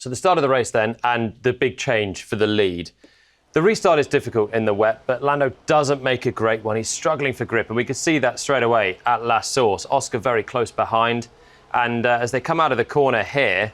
So the start of the race then, and the big change for the lead. The restart is difficult in the wet, but Lando doesn't make a great one. He's struggling for grip, and we could see that straight away at La Source. Oscar very close behind, and as they come out of the corner here,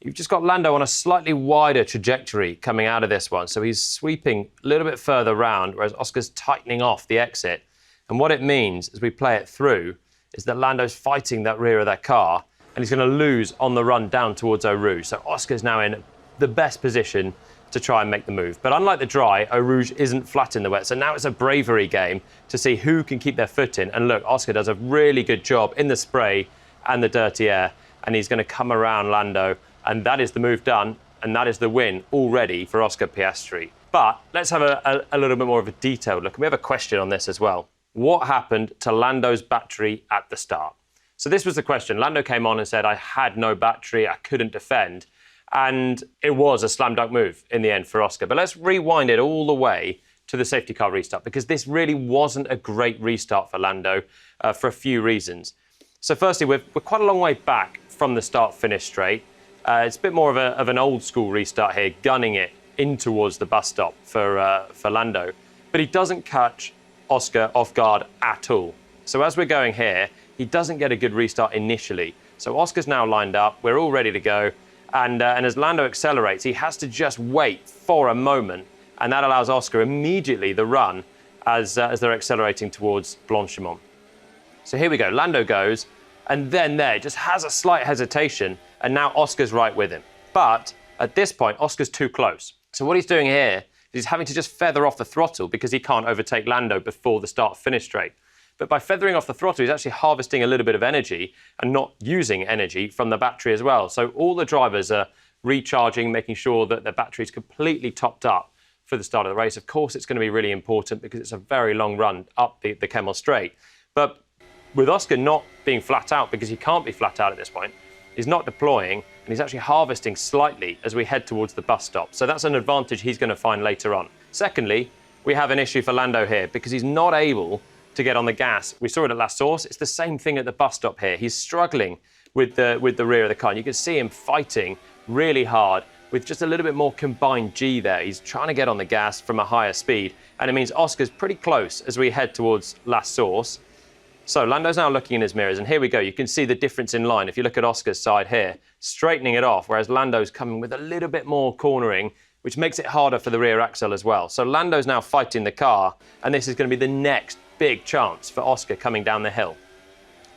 you've just got Lando on a slightly wider trajectory coming out of this one. So he's sweeping a little bit further round, whereas Oscar's tightening off the exit. And what it means, as we play it through, is that Lando's fighting that rear of that car, and he's going to lose on the run down towards Eau Rouge. So Oscar's now in the best position to try and make the move. But unlike the dry, Eau Rouge isn't flat in the wet. So now it's a bravery game to see who can keep their foot in. And look, Oscar does a really good job in the spray and the dirty air. And he's going to come around Lando. And that is the move done. And that is the win already for Oscar Piastri. But let's have a little bit more of a detailed look. And we have a question on this as well. What happened to Lando's battery at the start? So this was the question. Lando came on and said, I had no battery, I couldn't defend. And it was a slam dunk move in the end for Oscar. But let's rewind it all the way to the safety car restart, because this really wasn't a great restart for Lando for a few reasons. So firstly, we're quite a long way back from the start-finish straight. It's a bit more of an old school restart here, gunning it in towards the bus stop for Lando. But he doesn't catch Oscar off guard at all. So as we're going here, he doesn't get a good restart initially. So Oscar's now lined up, we're all ready to go. And as Lando accelerates, he has to just wait for a moment. And that allows Oscar immediately the run as they're accelerating towards Blanchimont. So here we go, Lando goes, and then there just has a slight hesitation. And now Oscar's right with him. But at this point, Oscar's too close. So what he's doing here is he's having to just feather off the throttle because he can't overtake Lando before the start-finish straight. But by feathering off the throttle, he's actually harvesting a little bit of energy and not using energy from the battery as well. So all the drivers are recharging, making sure that their battery is completely topped up for the start of the race. Of course, it's going to be really important because it's a very long run up the Kemmel Straight. But with Oscar not being flat out, because he can't be flat out at this point, he's not deploying, and he's actually harvesting slightly as we head towards the bus stop. So that's an advantage he's going to find later on. Secondly, we have an issue for Lando here because he's not able to get on the gas. We saw it at La Source. It's the same thing at the bus stop here. He's struggling with the rear of the car. And you can see him fighting really hard with just a little bit more combined G there. He's trying to get on the gas from a higher speed. And it means Oscar's pretty close as we head towards La Source. So Lando's now looking in his mirrors, and here we go. You can see the difference in line. If you look at Oscar's side here, straightening it off, whereas Lando's coming with a little bit more cornering, which makes it harder for the rear axle as well. So Lando's now fighting the car, and this is going to be the next big chance for Oscar coming down the hill.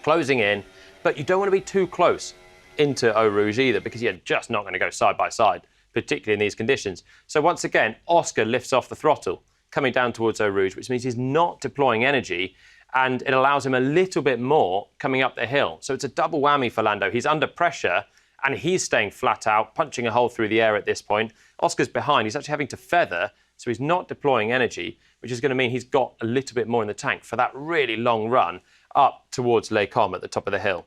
Closing in, but you don't want to be too close into Eau Rouge either, because you're just not going to go side by side, particularly in these conditions. So once again, Oscar lifts off the throttle, coming down towards Eau Rouge, which means he's not deploying energy, and it allows him a little bit more coming up the hill. So it's a double whammy for Lando. He's under pressure, and he's staying flat out, punching a hole through the air at this point. Oscar's behind. He's actually having to feather, so he's not deploying energy, which is going to mean he's got a little bit more in the tank for that really long run up towards Les Combes at the top of the hill.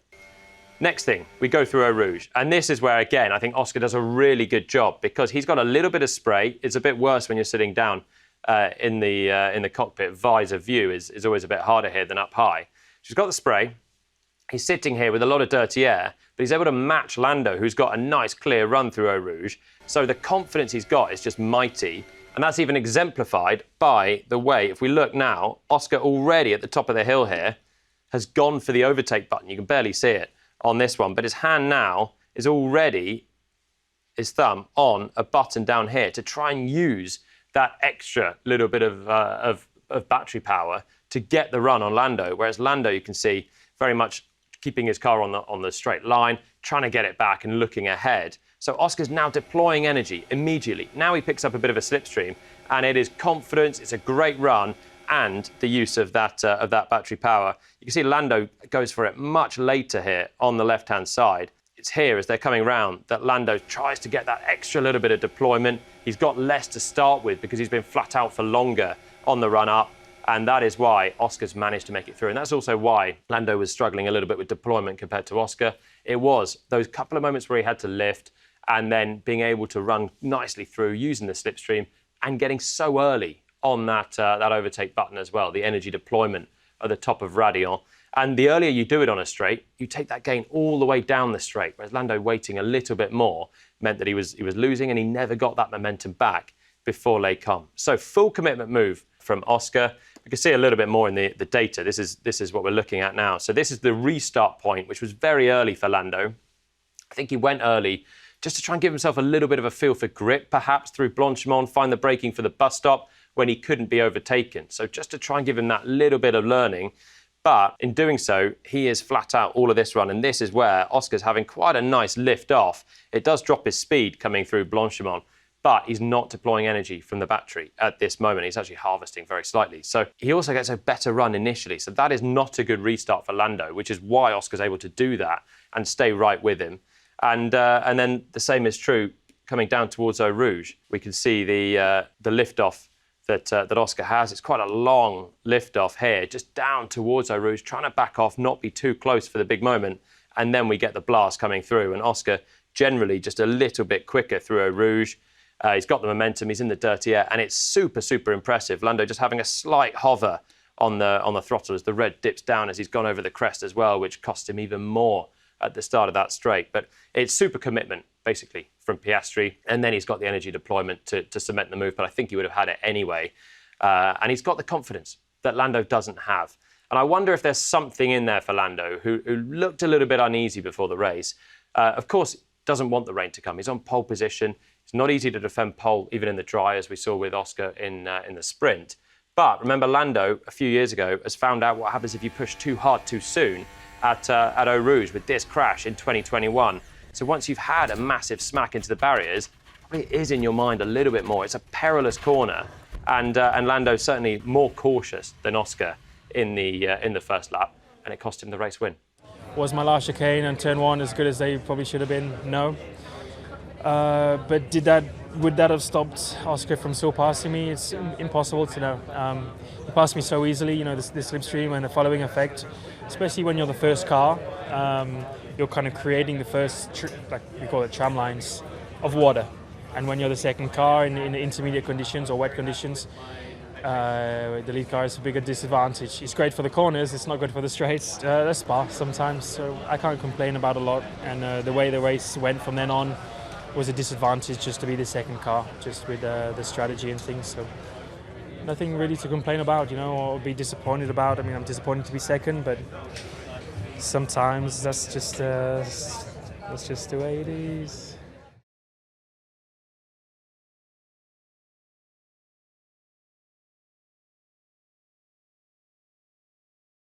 Next thing, we go through Eau Rouge. And this is where, again, I think Oscar does a really good job because he's got a little bit of spray. It's a bit worse when you're sitting down in the cockpit. Visor view is always a bit harder here than up high. He's got the spray. He's sitting here with a lot of dirty air, but he's able to match Lando, who's got a nice clear run through Eau Rouge. So the confidence he's got is just mighty. And that's even exemplified by the way, if we look now, Oscar already at the top of the hill here has gone for the overtake button. You can barely see it on this one, but his hand now is already, his thumb, on a button down here to try and use that extra little bit of battery power to get the run on Lando. Whereas Lando, you can see, very much keeping his car on the straight line, trying to get it back and looking ahead. So Oscar's now deploying energy immediately. Now he picks up a bit of a slipstream, and it is confidence, it's a great run, and the use of that battery power. You can see Lando goes for it much later here on the left-hand side. It's here as they're coming round that Lando tries to get that extra little bit of deployment. He's got less to start with because he's been flat out for longer on the run up. And that is why Oscar's managed to make it through. And that's also why Lando was struggling a little bit with deployment compared to Oscar. It was those couple of moments where he had to lift and then being able to run nicely through using the slipstream and getting so early on that overtake button as well, the energy deployment at the top of Radillon. And the earlier you do it on a straight, you take that gain all the way down the straight, whereas Lando waiting a little bit more meant that he was losing and he never got that momentum back before Les Combes. So full commitment move from Oscar. We can see a little bit more in the data. This is what we're looking at now. So this is the restart point, which was very early for Lando. I think he went early just to try and give himself a little bit of a feel for grip, perhaps through Blanchimont, find the braking for the bus stop when he couldn't be overtaken. So just to try and give him that little bit of learning. But in doing so, he is flat out all of this run. And this is where Oscar's having quite a nice lift off. It does drop his speed coming through Blanchimont, but he's not deploying energy from the battery at this moment. He's actually harvesting very slightly. So he also gets a better run initially. So that is not a good restart for Lando, which is why Oscar's able to do that and stay right with him. And then the same is true coming down towards Eau Rouge. We can see the lift-off that Oscar has. It's quite a long lift-off here, just down towards Eau Rouge, trying to back off, not be too close for the big moment. And then we get the blast coming through. And Oscar generally just a little bit quicker through Eau Rouge. He's got the momentum, he's in the dirty air, and it's super, super impressive. Lando just having a slight hover on the throttle as the red dips down as he's gone over the crest as well, which cost him even more at the start of that straight. But it's super commitment, basically, from Piastri. And then he's got the energy deployment to cement the move, but I think he would have had it anyway. And he's got the confidence that Lando doesn't have. And I wonder if there's something in there for Lando, who looked a little bit uneasy before the race. Of course, doesn't want the rain to come. He's on pole position. It's not easy to defend pole, even in the dry, as we saw with Oscar in the sprint. But remember, Lando, a few years ago, has found out what happens if you push too hard too soon at Eau Rouge with this crash in 2021. So once you've had a massive smack into the barriers, it is in your mind a little bit more. It's a perilous corner, and Lando's certainly more cautious than Oscar in the first lap, and it cost him the race win. Was my last chicane and turn one as good as they probably should have been? No. But would that have stopped Oscar from still passing me? It's impossible to know. He passed me so easily, the slipstream and the following effect, especially when you're the first car. You're kind of creating the first, like we call it, tram lines of water. And when you're the second car in intermediate conditions or wet conditions, the lead car is a bigger disadvantage. It's great for the corners, it's not good for the straights. They're sparse sometimes, so I can't complain about a lot. And the way the race went from then on was a disadvantage just to be the second car, just with the strategy and things. So nothing really to complain about, or be disappointed about. I mean, I'm disappointed to be second, but sometimes that's just the way it is.